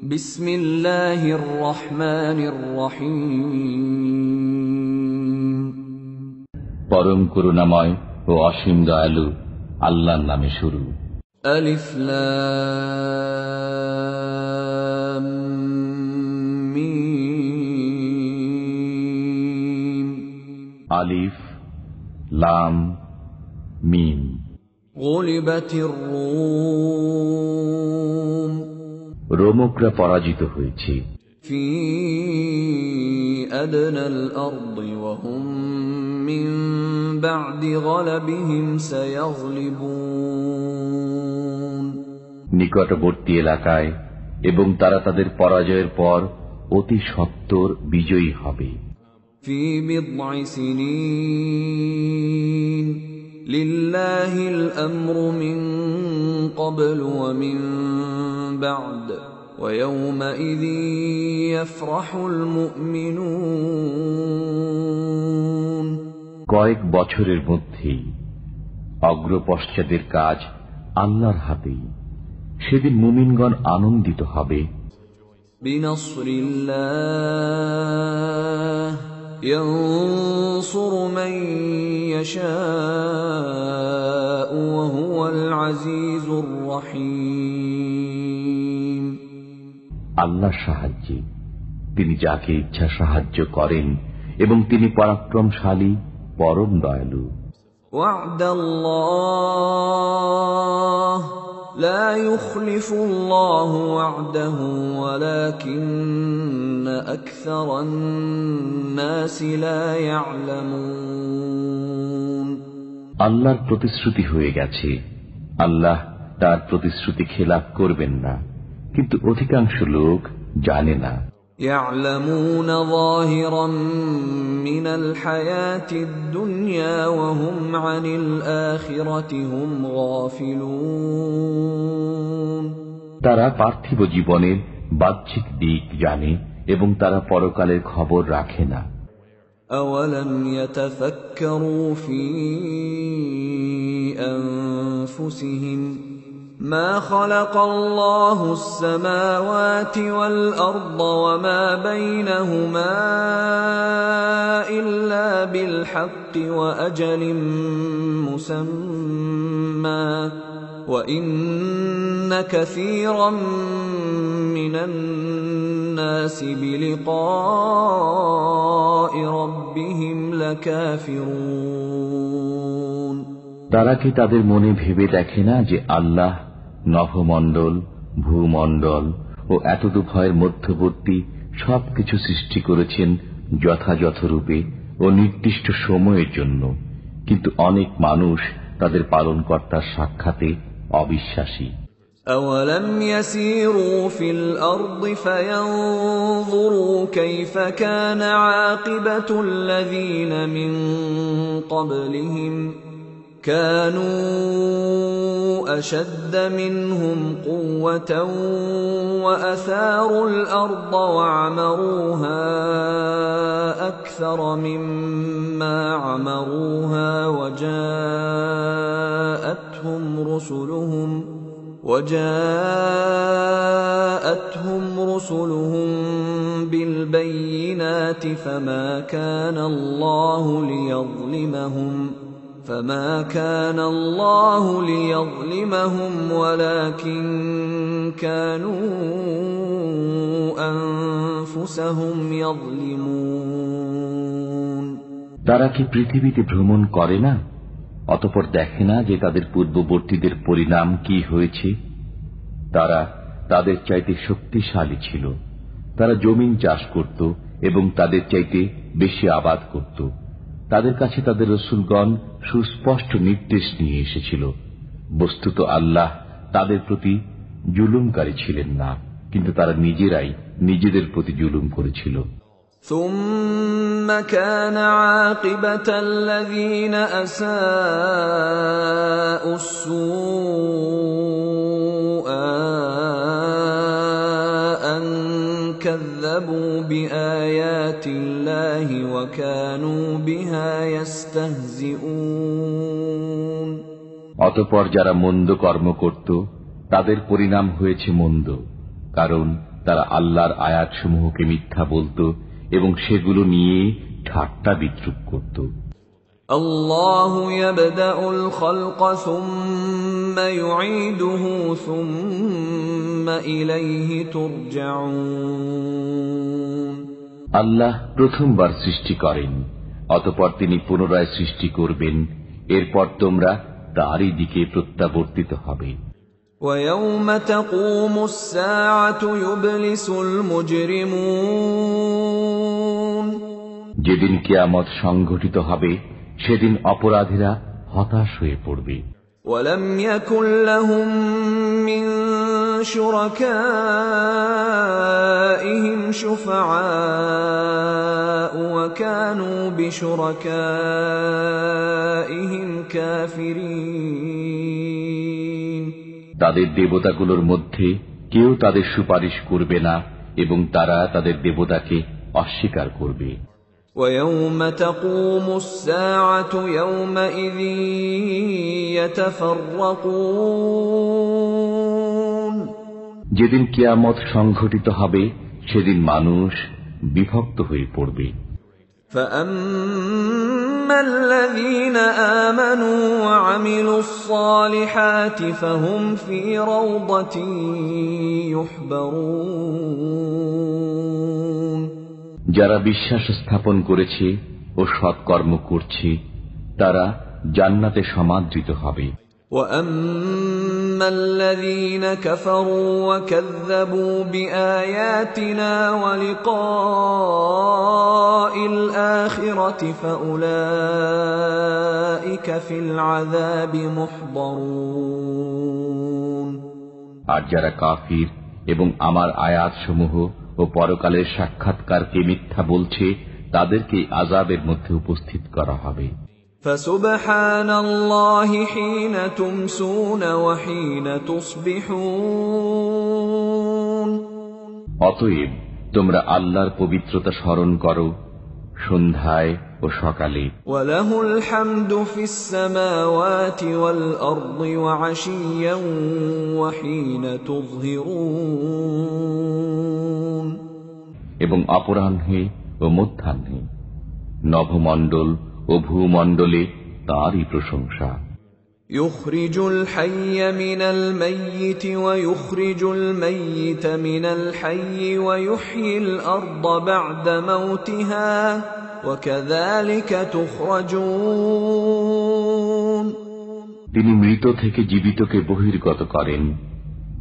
বিসমিল্লাহির রহমানির রহিম। পরম করুণাময় ও অসীম দয়ালু আল্লাহর নামে শুরু। আলিফ লাম মিম। আলিফ লাম মিম। গুলিবাতির রুম। রোমকরা পরাজিত হয়েছে। ফি আদনাল আরদি ওয়া হুম মিন বা'দি গালাবিহিম সায়াগলিবুন। নিকটবর্তী এলাকায় এবং তারা তাদের পরাজয়ের পর অতি সত্বর বিজয়ী হবে। ফি বিদ'i সিনিন লিল্লাহিল আমরু মিন ক্বাবলু ওয়া মিন বা'দ ওয়া ইয়াওমাইযিন ইয়াফরাহুল মুমিনুন। কয়েক বছরের মধ্যেই অগ্রপশ্চাদের কাজ আল্লাহর হাতেই। সেদিন মুমিনগণ আনন্দিত হবে। বিনাসরিল্লাহ ইয়ানসুরু মান ইয়াশাউ ওয়া হুয়াল আজিজুর রহিম। আল্লাহর সাহায্যে তিনি যাকে ইচ্ছা সাহায্য করেন এবং তিনি পরাক্রমশালী পরম দয়ালু। ওয়া'দাল্লাহ লা ইউখলিফুল্লাহু ওয়া'দাহু ওয়ালাকিন্না আকসারান নাসি লা ইয়া'লামুন। আল্লাহর প্রতিশ্রুতি হয়ে গেছে, আল্লাহ তার প্রতিশ্রুতি খেলাফ করবেন না, কিন্তু অধিকাংশ লোক জানে না। يعلمون ظاهرا من الحياة الدنيا وهم عن الآخرة هم غافلون। তারা পার্থিব জীবনের বাহ্যিক দিক জানে এবং তারা পরকালের খবর রাখে না। أولم يتفكروا في أنفسهم ما خلق الله السماوات والأرض وما بينهما إلا بالحق وأجل مسمى وإن كثيرا من الناس بلقاء ربهم لكافرون। তারা কি তাদের মনে ভেবে দেখে না যে আল্লাহ নভমণ্ডল, ভূমণ্ডল ও এতদুভয়ের মধ্যবর্তী সবকিছু সৃষ্টি করেছেন যথাযথ রূপে ও নির্দিষ্ট সময়ের জন্য, কিন্তু অনেক মানুষ তাদের পালনকর্তার সাক্ষাতে অবিশ্বাসী। أولم يسيروا في الأرض فينظروا كيف كان عاقبة الذين من قبلهم كانوا أشد منهم قوة وأثاروا الأرض وعمروها أكثر مما عمروها وجاءتهم رسلهم بالبينات فما كان الله ليظلمهم ولكن كانوا أنفسهم يظلمون। তারা কি পৃথিবীতে ভ্রমণ করে না, অতঃপর দেখে না যে তাদের পূর্ববর্তীদের পরিণাম কি হয়েছে? তারা তাদের চাইতে শক্তিশালী ছিল, তারা জমিন চাষ করত এবং তাদের চাইতে বেশি আবাদ করত। তাদের কাছে তাদের রাসূলগণ সুস্পষ্ট নির্দেশ নিয়ে এসেছিল। বস্তুত আল্লাহ তাদের প্রতি জুলুমকারী ছিলেন না, কিন্তু তারা নিজেরাই নিজেদের প্রতি জুলুম করেছিল। ثم كان عاقبة الذين أساءوا السوء أن كذبوا بآيات الله وكانوا بها يستهزئون। অতঃপর যারা মন্দ কর্ম করত তাদের পরিণাম হয়েছে মন্দ, কারণ তারা আল্লাহর আয়াতসমূহকে মিথ্যা বলত এবং সেগুলো নিয়ে ঠাট্টা বিদ্রূপ করত। আল্লাহু ইয়াবদাউল খালক সুম্মা ইউঈদুহু সুম্মা ইলাইহি তুরজাউন। আল্লাহ প্রথমবার সৃষ্টি করেন, অতঃপর তিনি পুনরায় সৃষ্টি করবেন, এরপর তোমরা তারই দিকে প্রত্যাবর্তিত হবে। وَيَوْمَ تَقُومُ السَّاعَةُ يُبْلِسُ الْمُجْرِمُونَ। যেদিন কিয়ামত সংঘটিত হবে সেদিন অপরাধীরা হতাশ হয়ে পড়বে। وَلَمْ يَكُنْ لَهُمْ مِنْ شُرَكَائِهِمْ شُفَعَاءُ وَكَانُوا بِشُرَكَائِهِمْ كَافِرِينَ। তাদের দেবতাগুলোর মধ্যে কেউ তাদের সুপারিশ করবে না এবং তারা তাদের দেবতাকে অস্বীকার করবে। وَيَوْمَ تَقُومُ السَّاعَةُ يَوْمَئِذٍ يَتَفَرَّقُونَ। যেদিন কিয়ামত সংঘটিত হবে সেদিন মানুষ বিভক্ত হয়ে পড়বে। فَأَمَّا الَّذِينَ آمَنُوا وَعَمِلُوا الصَّالِحَاتِ فَهُمْ فِي رَوْضَةٍ يُحْبَرُونَ। যারা বিশ্বাস স্থাপন করেছে ও সৎকর্ম করছে তারা জান্নাতে সমাদৃত হবে। وَأَمَّا الَّذِينَ كَفَرُوا وَكَذَّبُوا بِآيَاتِنَا وَلِقَاءِ الْآخِرَةِ فَأُولَئِكَ فِي الْعَذَابِ مُحْضَرُونَ। আর যারা কাফির এবং আমার আয়াতসমূহ ও পরকালের সাক্ষাৎকারকে মিথ্যা বলছে তাদেরকে আযাবের মধ্যে উপস্থিত করা হবে। فَسُبْحَانَ اللَّهِ حِينَ تُمْسُونَ وَحِينَ تُصْبِحُونَ। অতএব তোমরা আল্লাহর পবিত্রতা স্মরণ করো সন্ধ্যায় ও সকালে। وَلَهُ الْحَمْدُ فِي السَّمَاوَاتِ وَالْأَرْضِ وَعَشِيًّا وَحِينَ تُظْهِرُونَ। এবং অপরাহ্নে ও মধ্যাহ্নে নভমণ্ডল ও ভূমণ্ডলে তাঁরই প্রশংসা। يُخْرِجُ الْحَيَّ مِنَ الْمَيِّتِ وَيُخْرِجُ الْمَيِّتَ مِنَ الْحَيِّ وَيُحْيِي الْأَرْضَ بَعْدَ مَوْتِهَا وَكَذَلِكَ تُخْرَجُونَ। তিনি মৃত থেকে জীবিতকে বহির্গত করেন,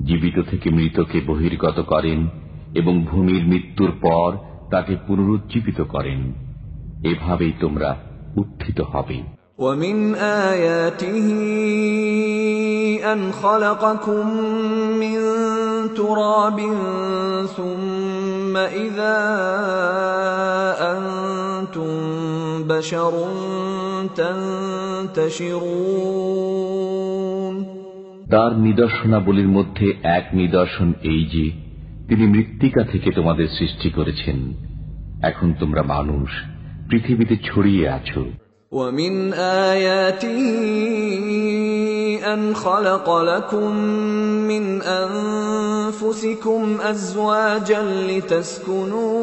জীবিত থেকে মৃতকে বহির্গত করেন এবং ভূমির মৃত্যুর পর তাকে পুনরুজ্জীবিত করেন। এভাবেই তোমরা উত্থিত হবে। وَمِنْ آيَاتِهِ أَنْ خَلَقَكُم مِّن تُرَابٍ ثُمَّ إِذَا أَنْتُمْ بَشَرٌ تَنْتَشِرُونَ। তার নিদর্শনাবলীর মধ্যে এক নিদর্শন এই যে তিনি মৃত্তিকা থেকে তোমাদের সৃষ্টি করেছেন, এখন তোমরা মানুষ পৃথিবীতে ছড়িয়ে আছো। وَمِنْ آيَاتِهِ أَنْ خَلَقَ لَكُم مِّنْ أَنفُسِكُمْ أَزْوَاجًا لِتَسْكُنُوا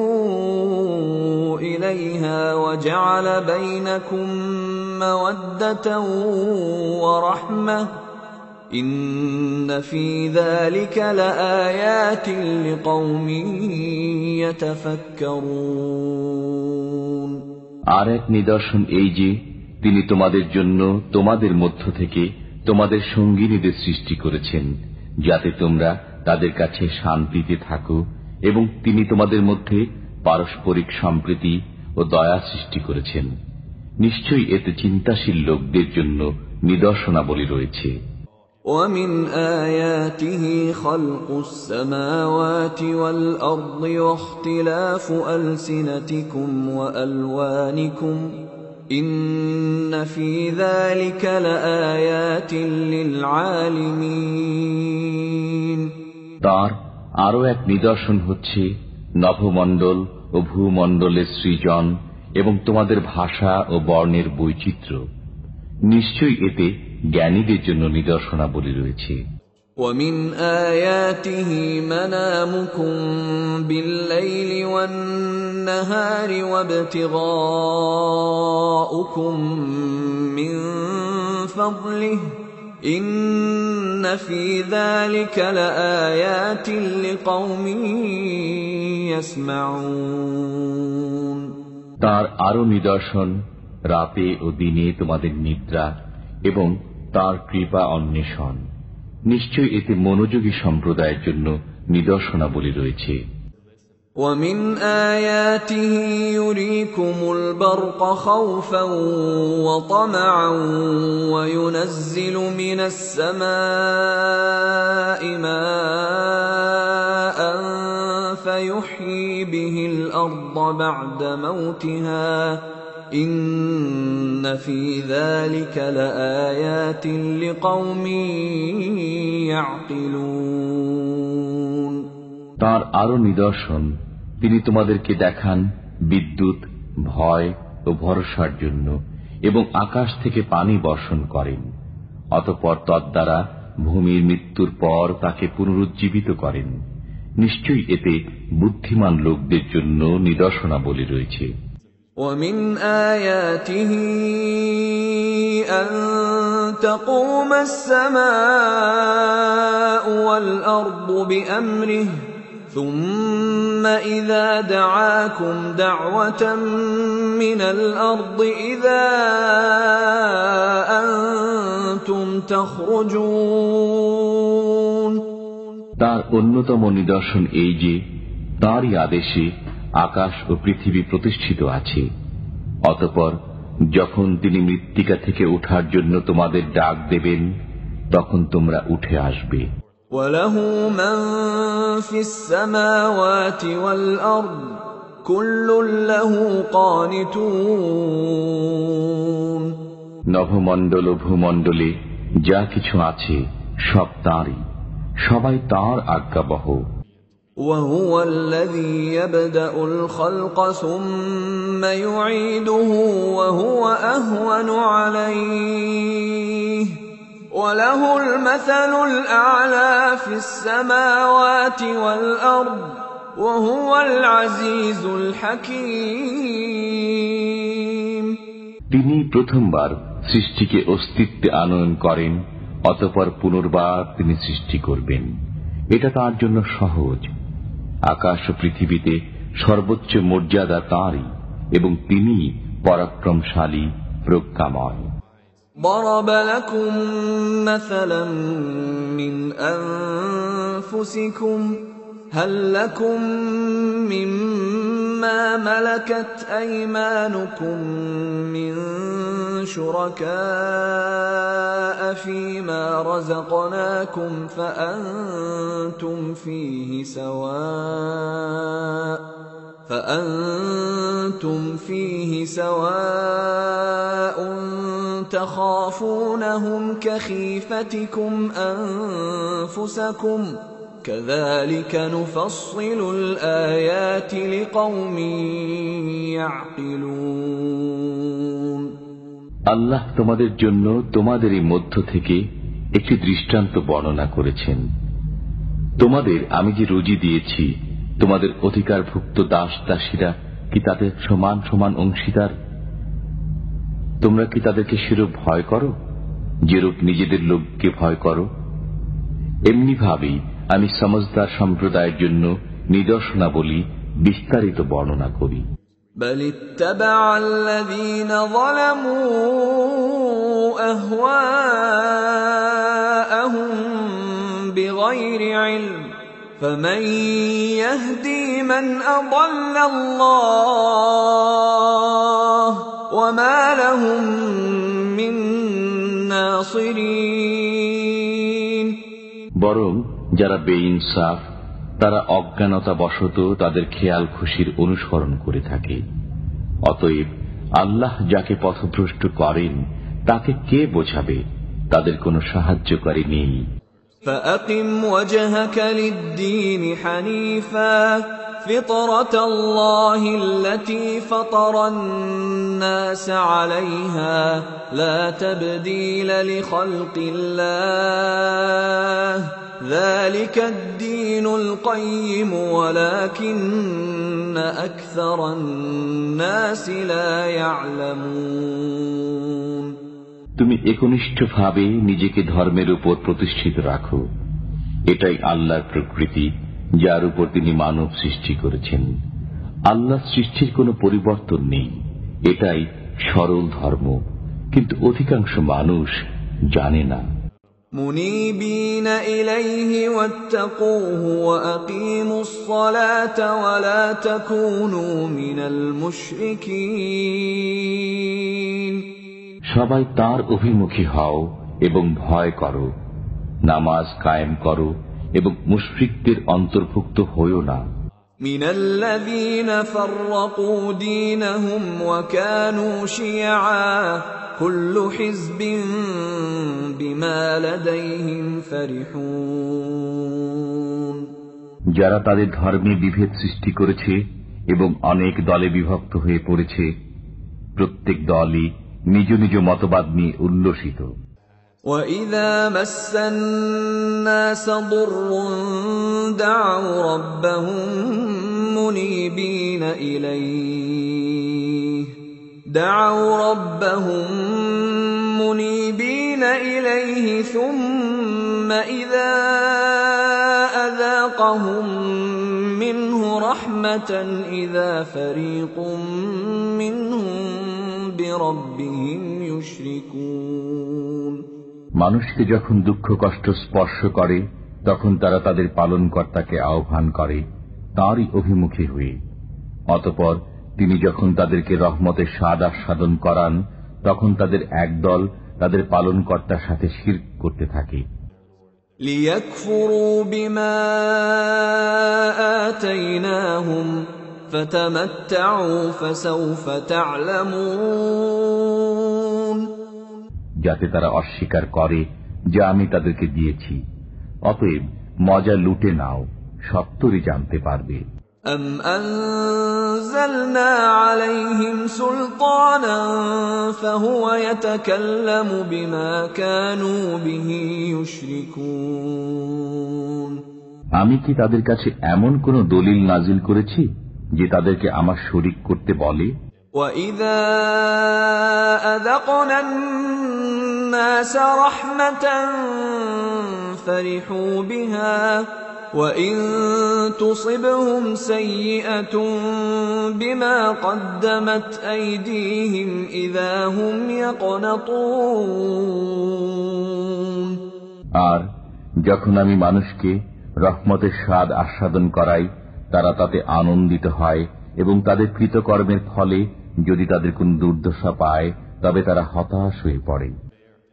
إِلَيْهَا وَجَعَلَ بَيْنَكُم مَّوَدَّةً وَرَحْمَةً إِنَّ فِي ذَلِكَ لَآيَاتٍ لِقَوْمٍ يَتَفَكَّرُونَ। আর এক নিদর্শন এই যে তিনি তোমাদের জন্য তোমাদের মধ্য থেকে তোমাদের সঙ্গিনীদের সৃষ্টি করেছেন যাতে তোমরা তাদের কাছে শান্তিতে থাকো, এবং তিনি তোমাদের মধ্যে পারস্পরিক সম্প্রীতি ও দয়া সৃষ্টি করেছেন। নিশ্চয়ই এতে চিন্তাশীল লোকদের জন্য নিদর্শনাবলী রয়েছে। وَمِنْ آيَاتِهِ خَلْقُ السَّمَاوَاتِ وَالْأَرْضِ وَاخْتِلَافُ أَلْسِنَتِكُمْ وَأَلْوَانِكُمْ إِنَّ فِي ذَلِكَ لَآيَاتٍ لِلْعَالِمِينَ। তার আরো এক নিদর্শন হচ্ছে নভমণ্ডল ও ভূমণ্ডলের সৃজন এবং তোমাদের ভাষা ও বর্ণের বৈচিত্র্য। নিশ্চয়ই এতে জ্ঞানীদের জন্য নিদর্শনাবলী রয়েছে। ومن آياته منامكم بالليل والنهار وابتغاؤكم من فضله إن في ذلك لآيات لقوم يسمعون তার আরো নিদর্শন রাতে ও দিনে তোমাদের নিদ্রা এবং তার কৃপা অন্বেষণ। নিশ্চয় এতে মনোযোগী সম্প্রদায়ের জন্য নিদর্শনাবলী রয়েছে। ومن آياته يريكم البرق خوفا وطمعا وينزل من السماء ماء فيحيي به الأرض بعد موتها إن في ذلك لآيات لقوم يعقلون তার আরো নিদর্শন, তিনি তোমাদেরকে দেখান বিদ্যুৎ ভয় ও ভরসার জন্য এবং আকাশ থেকে পানি বর্ষণ করেন, অতঃপর তদ্বারা ভূমির মৃত্যুর পর তাকে পুনরুজ্জীবিত করেন। নিশ্চয়ই এতে বুদ্ধিমান লোকদের জন্য নিদর্শনাবলী রয়েছে। ومن آياته أن تقوم السماء والأرض بأمره ثم إذا دعاكم دعوة من الأرض إذا أنتم تخرجون তার অন্যতম নিদর্শন এই যে তাঁরই আদেশে আকাশ ও পৃথিবী প্রতিষ্ঠিত আছে, অতঃপর যখন তিনি মৃত্তিকা থেকে ওঠার জন্য তোমাদের ডাক দেবেন তখন তোমরা উঠে আসবে। وَلَهُ مَن فِي السَّمَاوَاتِ وَالْأَرْضِ كُلٌّ لَّهُ قَانِتُونَ নভমণ্ডল ও ভূমণ্ডলে যা কিছু আছে সব তাঁরই, সবাই তাঁর আজ্ঞাবহ। وَهُوَ الَّذِي يَبْدَأُ الْخَلْقَ ثُمَّ يُعِيدُهُ وَهُوَ أَهْوَنُ عَلَيْهِ وَلَهُ الْمَثَلُ الْأَعْلَى فِي السَّمَاوَاتِ وَالْأَرْضِ وَهُوَ الْعَزِيزُ الْحَكِيمُ তিনি প্রথমবার সৃষ্টিকে অস্তিত্বে আনয়ন করেন, অতঃপর পুনর্বার তিনি সৃষ্টি করবেন। এটা তার জন্য সহজ। আকাশ ও পৃথিবীতে সর্বোচ্চ মর্যাদা তাঁরই এবং তিনি পরাক্রমশালী প্রজ্ঞাময়। ضرب لكم مثلا من أنفسكم هل لكم مما ملكت أيمانكم من شركاء فيما رزقناكم فأنتم فيه سواء تخافونهم كخيفتكم أنفسكم كذلك نفصل الآيات لقوم يعقلون আল্লাহ তোমাদের জন্য তোমাদেরই মধ্য থেকে একটি দৃষ্টান্ত বর্ণনা করেছেন। তোমাদের আমি যে রুজি দিয়েছি, তোমাদের অধিকারভুক্ত দাস দাসীরা কি তাদের সমান সমান অংশীদার? তোমরা কি তাদেরকে সেরূপ ভয় করো যেরূপ নিজেদের লোককে ভয় করো? এমনি ভাবেই আমি সমজদার সম্প্রদায়ের জন্য নিদর্শনাবলী বিস্তারিত বর্ণনা করি। بل اتبع الذين ظلموا أهواءهم بغير علم فمن يهدي من أضل الله وما لهم من ناصرين বরং যারা বেইনসাফ তারা অজ্ঞানতা বশত তাদের খেয়াল খুশির অনুসরণ করে থাকে। অতএব আল্লাহ যাকে পথভ্রষ্ট করেন তাকে কে বোঝাবে? তাদের কোনো সাহায্যকারী নেই। فأقم وجهك للدين حنيفا فطرة الله التي فطر الناس عليها لا تبديل لخلق الله ذلك الدين القيم ولكن أكثر الناس لا يعلمون তুমি একনিষ্ঠভাবে নিজেকে ধর্মের উপর প্রতিষ্ঠিত রাখো। এটাই আল্লাহর প্রকৃতি, যার উপর তিনি মানব সৃষ্টি করেছেন। আল্লাহ সৃষ্টির কোনো পরিবর্তন নেই, এটাই সরল ধর্ম, কিন্তু অধিকাংশ মানুষ জানে না। মুনিবিন ইলাইহি ওয়াত্তাকুহু ওয়া আকিমুস সালাতা ওয়া লা তাকুনু মিনাল মুশরিকিন। সবাই তার অভিমুখী হও এবং ভয় করো, নামাজ কায়েম করো এবং মুশরিকদের অন্তর্ভুক্ত হইও না। মিনাল্লাযীনা ফাররাকু দীনহুম ওয়া কানু শিয়আ কুল্লু হিজবিন বিমা লাদাইহিম ফারিহুন। যারা তাদের ধর্মে বিভেদ সৃষ্টি করেছে এবং অনেক দলে বিভক্ত হয়ে পড়েছে, প্রত্যেক দলই নিজ নিজ মতবাদ নিয়ে উল্লসিত। وَإِذَا مَسَّ النَّاسَ ضُرٌّ دَعَوْا رَبَّهُم مُنِيبِينَ إِلَيْهِ ثُمَّ إِذَا أَذَاقَهُم مِّنْهُ رَحْمَةً إِذَا فَرِيقٌ مِّنْهُم بِرَبِّهِمْ يُشْرِكُونَ। মানুষকে যখন দুঃখ কষ্ট স্পর্শ করে, তখন তারা তাদের পালনকর্তাকে আহ্বান করে তাঁরই অভিমুখী হয়ে। অতঃপর তিনি যখন তাদেরকে রহমতের স্বাদ আস্বাদন করান, তখন তাদের একদল তাদের পালনকর্তার সাথে শিরক করতে থাকে। লিয়াকফুরু বিমা আতাইনাহুম ফাতামাত্তাউ ফাসাউফা তা'লামুন। যাতে তারা অস্বীকার করে যা আমি তাদেরকে দিয়েছি, অতএব মজা লুটে নাও, সত্তরই জানতে পারবে। আম আনজালনা আলাইহিম সুলতানান ফাহুয়া ইয়াতাকাল্লামু বিমা কানু বিহি ইউশরিকুন। আমি কি তাদের কাছে এমন কোন দলিল নাজিল করেছি যে তাদেরকে আমার শরীক করতে বলে? وَإِذَا أَذَقْنَا النَّاسَ رَحْمَةً فَرِحُوا بِهَا وَإِن تُصِبْهُمْ سَيِّئَةٌ بِمَا قَدَّمَتْ أَيْدِيهِمْ إِذَا هُمْ يَقْنَطُونَ। আর যখন আমি মানুষকে রহমতের স্বাদ আস্বাদন করাই, তারা তাতে আনন্দিত হয় এবং তাদের কৃতকর্মের ফলে যদি তাদের কোন দুর্দশা পায়, তবে তারা হতাশ হয়ে পড়ে।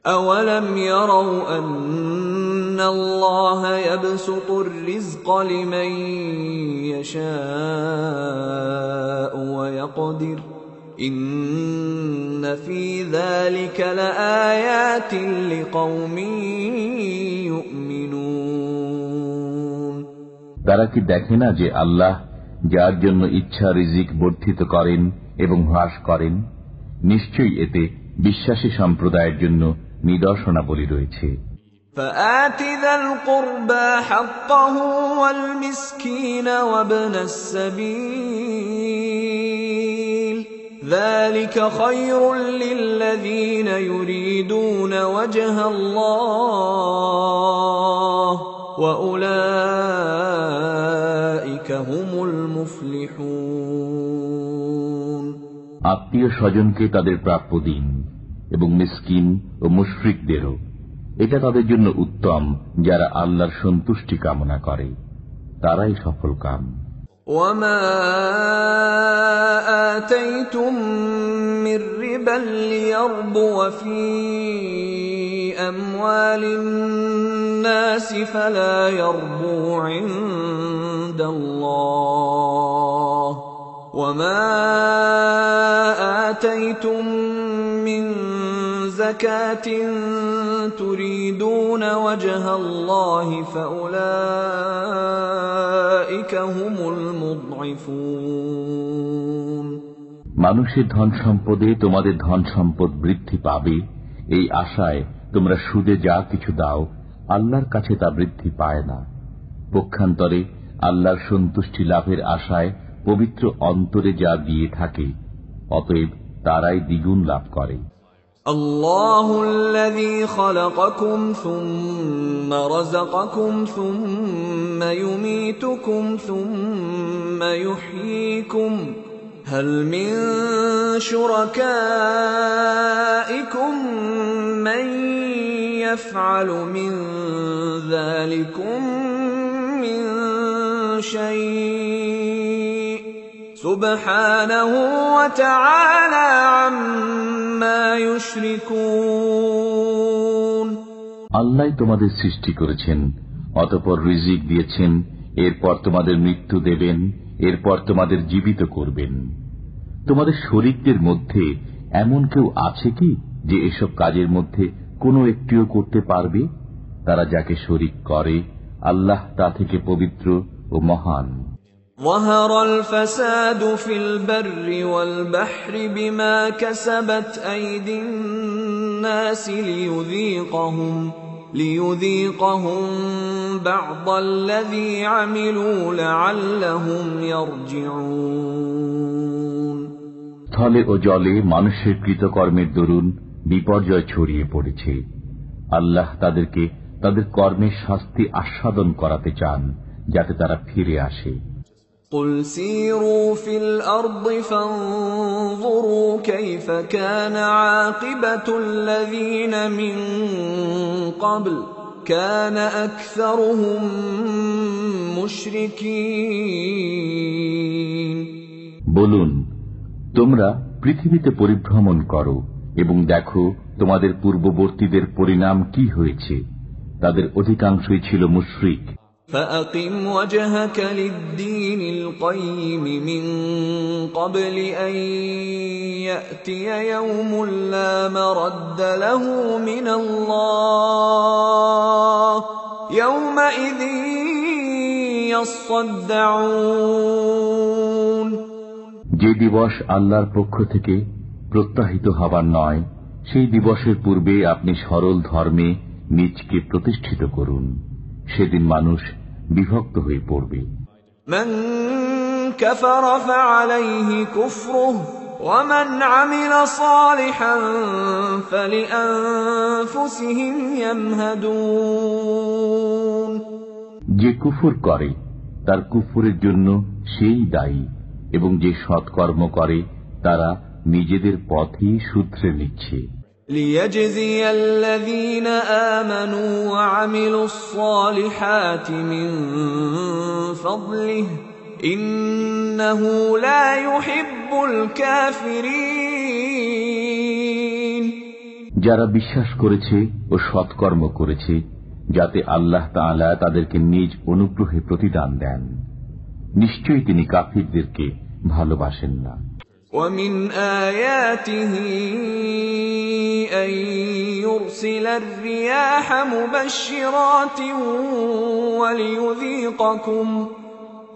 أَوَلَمْ يَرَوْا أَنَّ اللَّهَ يَبْسُطُ الرِّزْقَ لِمَن يَشَاءُ وَيَقْدِرُ إِنَّ فِي ذَلِكَ لَآيَاتٍ لِقَوْمٍ يُؤْمِنُونَ। তারা কি দেখে না যে আল্লাহ যার জন্য ইচ্ছা রিজিক বর্ধিত করেন এবং হ্রাস করেন? নিশ্চয়ই এতে বিশ্বাসী সম্প্রদায়ের জন্য নিদর্শনাবলী রয়েছে। فآت ذا القربى حقه والمسكين وابن السبيل ذلك خير للذين يريدون وجه الله وأولئك هم المفلحون। আত্মীয় স্বজনকে তাদের প্রাপ্য দিন এবং মিসকিন ও মুশরিকদেরও, এটা তাদের জন্য উত্তম যারা আল্লাহর সন্তুষ্টি কামনা করে, তারাই সফল কাম। وما آتيتم من ربا ليربو في أموال الناس فلا يربو عند الله وما آتيتم من زكاة تريدون وجه الله فأولئك هم المضعفون। মানুষের ধন সম্পদে তোমাদের ধন সম্পদ বৃদ্ধি পাবে, এই আশায় তোমরা সুদে যা কিছু দাও, আল্লাহর কাছে তা বৃদ্ধি পায় না। পক্ষান্তরে আল্লাহর সন্তুষ্টি লাভের আশায় পবিত্র অন্তরে যা দিয়ে থাকে, অতএব তারাই দ্বিগুণ লাভ করে। আল্লাহুল্লাযী খালাকাকুম সুম্মা রাযাকাকুম সুম্মা ইউমীতুকুম সুম্মা ইউহয়ীকুম হাল মিন শুরাকাইকুম মান ইয়াফআলু মিন যালিকুম মিন শাই'ইন সুবহানাহু ওয়া তাআলা আম্মা ইউশরিকুন। আল্লাহ তোমাদের সৃষ্টি করেছেন, অতঃপর রিজিক দিয়েছেন, এরপর তোমাদের মৃত্যু দেবেন, এরপর তোমাদের জীবিত করবেন। তোমাদের শরীকদের মধ্যে এমন কেউ আছে কি যে এসব কাজের মধ্যে কোনো একটিও করতে পারবে? তারা যাকে শরীক করে, আল্লাহ তা থেকে পবিত্র ও মহান। ظهر الفساد في البر والبحر بما كسبت أيدي الناس ليذيقهم بعض الذي عملوا لعلهم يرجعون। স্থলে ও জলে মানুষের কৃতকর্মের দরুন বিপর্যয় ছড়িয়ে পড়েছে। আল্লাহ তাদেরকে তাদের কর্মের শাস্তি আস্বাদন করাতে চান, যাতে তারা ফিরে আসে। قل سيروا في الأرض فانظروا كيف كان عاقبة الذين من قبل كان أكثرهم مشركين। বলুন, তোমরা পৃথিবীতে পরিভ্রমণ করো এবং দেখো তোমাদের পূর্ববর্তীদের পরিণাম কি হয়েছে। তাদের অধিকাংশই ছিল মুশরিক। فأقم وجهك للدين القيم من قبل أن يأتي يوم لا مرد له من الله يومئذ يصدعون। যে দিবস আল্লাহর পক্ষ থেকে প্রত্যাহিত হবার নয়, সেই দিবসের পূর্বে আপনি সরল ধর্মে নিজকে প্রতিষ্ঠিত করুন। সেদিন মানুষ বিভক্ত হয়ে পড়বে। মান কাফারা ফাআলাইহি কুফরুহু ওয়া মান আমিলা সালিহান ফালিআনফুসিহিম ইয়ামহাদুন। যে কুফর করে তার কুফরের জন্য সেই দায়ী, এবং যে সৎকর্ম করে তারা নিজেদের পথই শুধরে নিচ্ছে। ليجزي الذين آمنوا وعملوا الصالحات من فضله إنه لا يحب الكافرين। যারা বিশ্বাস করেছে ও সৎকর্ম করেছে, যাতে আল্লাহ তাআলা তাদেরকে নিজ অনুগ্রহে প্রতিদান দেন, নিশ্চয়ই তিনি কাফিরদেরকে ভালোবাসেন না। ومن آياته أن يرسل الرياح مبشرات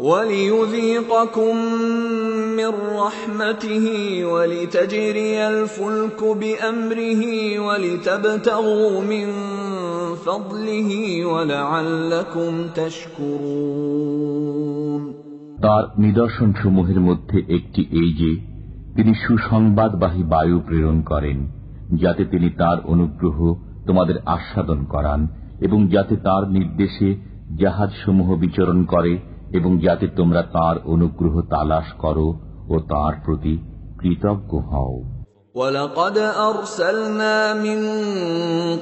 وليذيقكم من رحمته ولتجري الفلك بأمره ولتبتغوا من فضله ولعلكم تشكرون। তার নিদর্শন সমূহের মধ্যে একটি এই যে তিনি সুসংবাদবাহী বায়ু প্রেরণ করেন, যাতে তিনি তার অনুগ্রহ তোমাদের আস্বাদন করান, এবং যাতে তার নির্দেশে জাহাজসমূহ বিচরণ করে, এবং যাতে তোমরা তার অনুগ্রহ তালাশ করো ও তার প্রতি কৃতজ্ঞ হও। وَلَقَدْ أَرْسَلْنَا مِن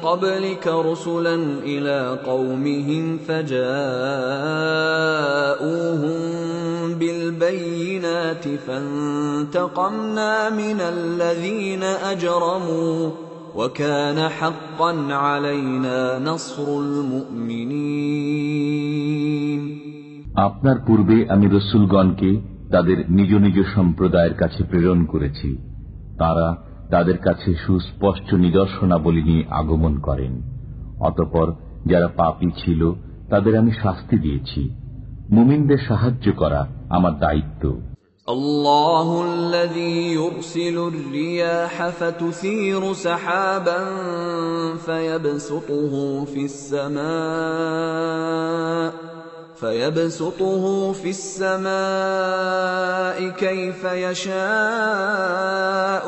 قَبْلِكَ رُسُلًا إِلَى قَوْمِهِمْ فَجَاءُوهُم بِالْبَيِّنَاتِ فَانتَقَمْنَا مِنَ الَّذِينَ أَجْرَمُوا وَكَانَ حَقًّا عَلَيْنَا نَصْرُ الْمُؤْمِنِينَ। আপনার পূর্বে আমি রাসূলগণকে তাদের নিজ নিজ সম্প্রদায়ের কাছে প্রেরণ করেছি। তারা তাদের কাছে সুস্পষ্ট নিদর্শনাবলী নিয়ে আগমন করেন। অতঃপর যারা পাপী ছিল তাদের আমি শাস্তি দিয়েছি। মুমিনদের সাহায্য করা আমার দায়িত্ব। আল্লাহুল্লাযী ইউরসিলুর রিয়াহা ফাতুসীরু সাহাবান ফায়াবসুতুহু ফিস সামা فيبسطه في السماء كيف يشاء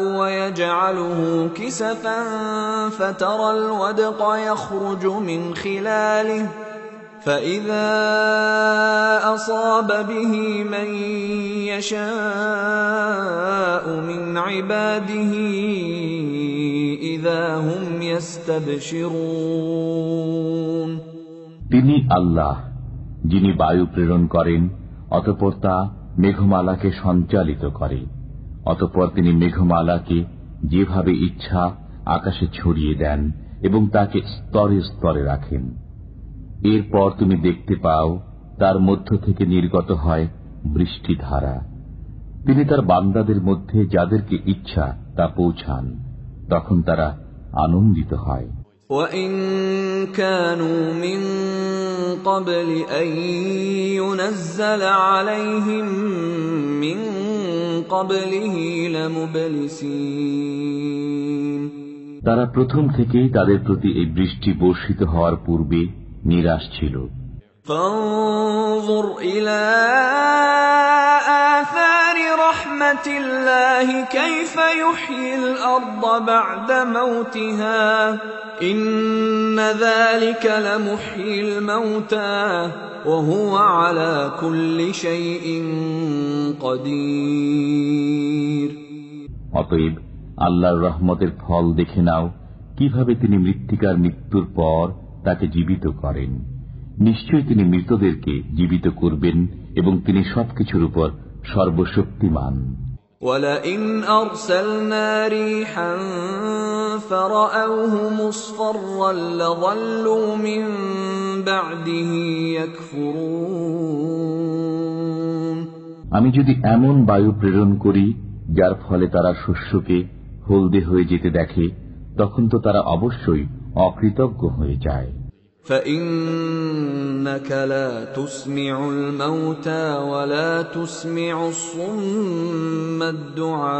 ويجعله كسفا فترى الودق يخرج من خلاله فإذا أصاب به من يشاء من عباده إذا هم يستبشرون তিনি আল্লাহ যিনি বায়ু প্রেরণ করেন অতঃপর তা মেঘমালাকে সঞ্চালিত করে অতঃপর তিনি মেঘমালাকে যেভাবে ইচ্ছা আকাশে ছড়িয়ে দেন এবং তাকে স্তরে স্তরে রাখেন এরপর তুমি দেখতে পাও তার মধ্য থেকে নির্গত হয় বৃষ্টিধারা তিনি তার বান্দাদের মধ্যে যাদেরকে ইচ্ছা তা পৌঁছান তখন তারা আনন্দিত হয় وَإِن كَانُوا مِن قَبْلِ أَن يُنَزَّلَ عَلَيْهِم مِّن قَبْلِهِ لَمُبْلِسِينَ তারা প্রথম থেকেই তাদের প্রতি এই বৃষ্টি বর্ষিত হওয়ার পূর্বে নিরাশ ছিল فانظر إلى آثار رحمة الله كيف يحيي الأرض بعد موتها إن ذلك لمحيي الموتى وهو على كل شيء قدير অতএব আল্লাহর রহমতের ফল দেখে নাও কিভাবে তিনি মৃত্তিকার মৃত্যুর পর তাকে জীবিত করেন নিশ্চয়ই তিনি মৃতদেরকে জীবিত করবেন এবং তিনি সবকিছুর উপর সর্বশক্তিমান وَلَئِنْ أَرْسَلْنَا رِيحًا فَرَأَوْهُ مُصْفَرًّا لَظَلُّوا مِنْ بَعْدِهِ يَكْفُرُونَ আমি যদি এমন বায়ু প্রেরণ করি যার ফলে তারা শস্যকে হলদে হয়ে যেতে দেখে তখন তো তারা অবশ্যই অকৃতজ্ঞ হয়ে যায় فَإِنَّكَ لَا تُسْمِعُ الْمَوْتَى وَلَا تُسْمِعُ الصُّمَّ الدُّعَاءَ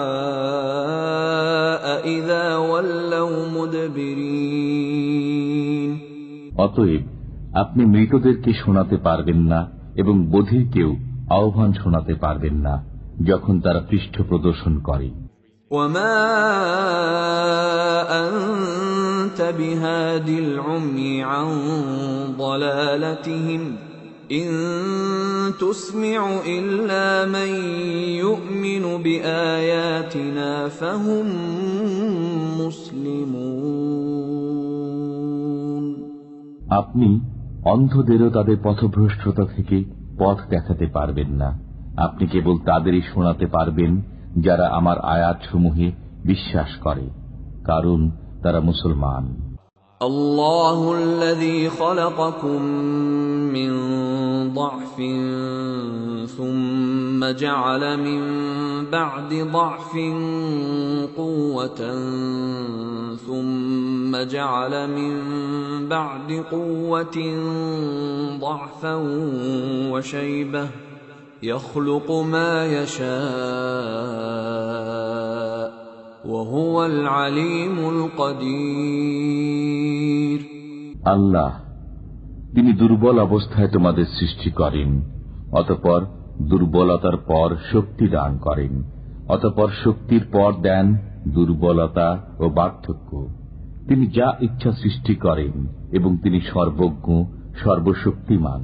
إِذَا وَلَّوْا مُدْبِرِينَ অতএব আপনি মৃতদেরকে শোনাতে পারবেন না এবং বধিরকেও আহ্বান শোনাতে পারবেন না যখন তারা পৃষ্ঠ প্রদর্শন করে وَمَا أَنْتَ بِهَادِ الْعُمْيِ عَنْ ضَلَالَتِهِمْ إِنْ تُسْمِعُ إِلَّا مَنْ يُؤْمِنُ بِآيَاتِنَا فَهُمْ مُسْلِمُونَ আপনি অন্ধদেরও তাদের পথভ্রষ্টতা থেকে পথ দেখাতে পারবেন না আপনি কেবল তাদেরই শোনাতে পারবেন যারা আমার আয়াতসমূহে বিশ্বাস করে কারণ তারা মুসলমান الله الذي خلقكم من ضعف ثم جعل من بعد ضعف قوة ثم جعل من بعد قوة ضعفا وشيبة يخلق ما يشاء وهو العليم القدير আল্লাহ তিনি দুর্বল অবস্থায় তোমাদের সৃষ্টি করেন অতঃপর দুর্বলতার পর শক্তি দান করেন অতঃপর শক্তির পর দেন দুর্বলতা ও বার্ধক্য তিনি যা ইচ্ছা সৃষ্টি করেন এবং তিনি সর্বজ্ঞ সর্বশক্তিমান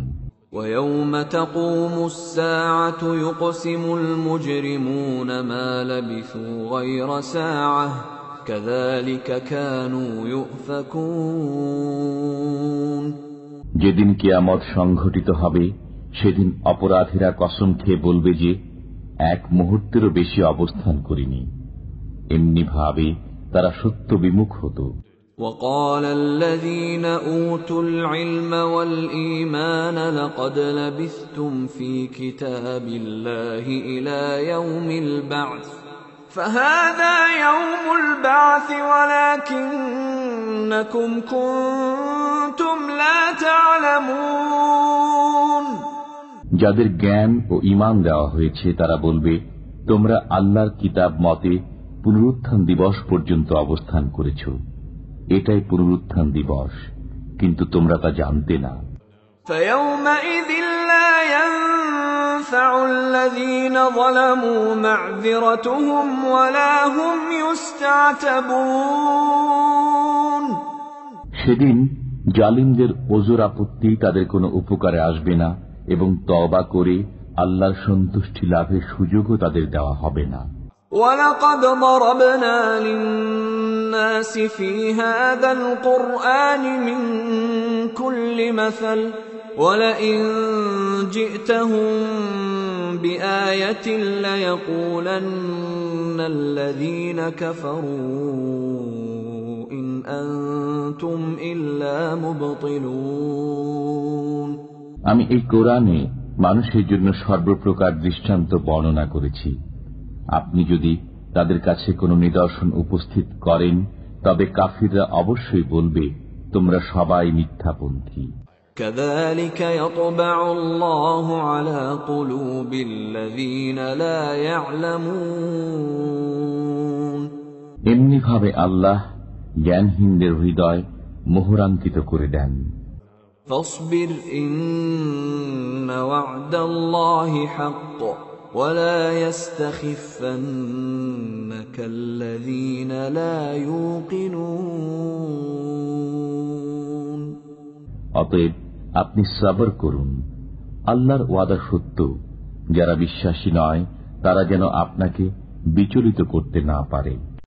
وَيَوْمَ تَقُومُ السَّاعَةُ يُقْسِمُ الْمُجْرِمُونَ مَا لَبِثُوا غَيْرَ سَاعَةٍ كَذَلِكَ كَانُوا يُؤْفَكُونَ যেদিন কিয়ামত সংঘটিত হবে সেদিন অপরাধীরা কসম খেয়ে বলবে যে এক মুহূর্তেরও বেশি অবস্থান করিনি এমনি ভাবে তারা সত্য বিমুখ হতো وَقَالَ الَّذِينَ أُوتُوا الْعِلْمَ وَالْإِيمَانَ لَقَدْ لَبِثْتُمْ فِي كِتَابِ اللَّهِ إِلَى يَوْمِ الْبَعْثِ فَهَذَا يَوْمُ الْبَعْثِ وَلَكِنَّكُمْ كُنتُمْ لَا تَعْلَمُونَ যাদের জ্ঞান ও ঈমান দেওয়া হয়েছে তারা বলবে তোমরা আল্লাহর কিতাব মতে পুনরুত্থান দিবস পর্যন্ত অবস্থান করেছ এটাই পুনরুত্থান দিবস কিন্তু তোমরা তা জানতে না فيومئذ لا ينفع الذين ظلموا معذرتهم ولا هم يستعتبون সেদিন জালিমদের ওজর আপত্তি তাদের কোনো উপকারে আসবে না এবং তওবা করে আল্লাহর সন্তুষ্টি লাভের সুযোগও তাদের দেওয়া হবে না। وَلَقَدْ ضَرَبْنَا لِلنَّاسِ فِي هَذَا الْقُرْآنِ مِنْ كُلِّ مَثَلٍ وَلَئِنْ جِئْتَهُمْ بِآيَةٍ لَيَقُولَنَّ الَّذِينَ كَفَرُوا إِنْ أَنْتُمْ إِلَّا مُبْطِلُونَ। আমি এই কোরআনে মানুষের জন্য সর্বপ্রকার দৃষ্টান্ত বর্ণনা করেছি। আপনি যদি তাদের কাছে কোনো নিদর্শন উপস্থিত করেন তবে কাফিররা অবশ্যই বলবে, তোমরা সবাই মিথ্যাপন্থী। كذلك يطبع الله على قلوب الذين لا يعلمون। এমনি ভাবে আল্লাহ জ্ঞানহীনদের হৃদয় মোহরাঙ্কিত করে দেন। فاصبر إن وعد الله حق ولا يستخفنك الذين لا يوقنون। অতএব আপনি সবর করুন, আল্লাহর ওয়াদা সত্য, যারা বিশ্বাসী নয় তারা যেন আপনাকে বিচলিত করতে না পারে।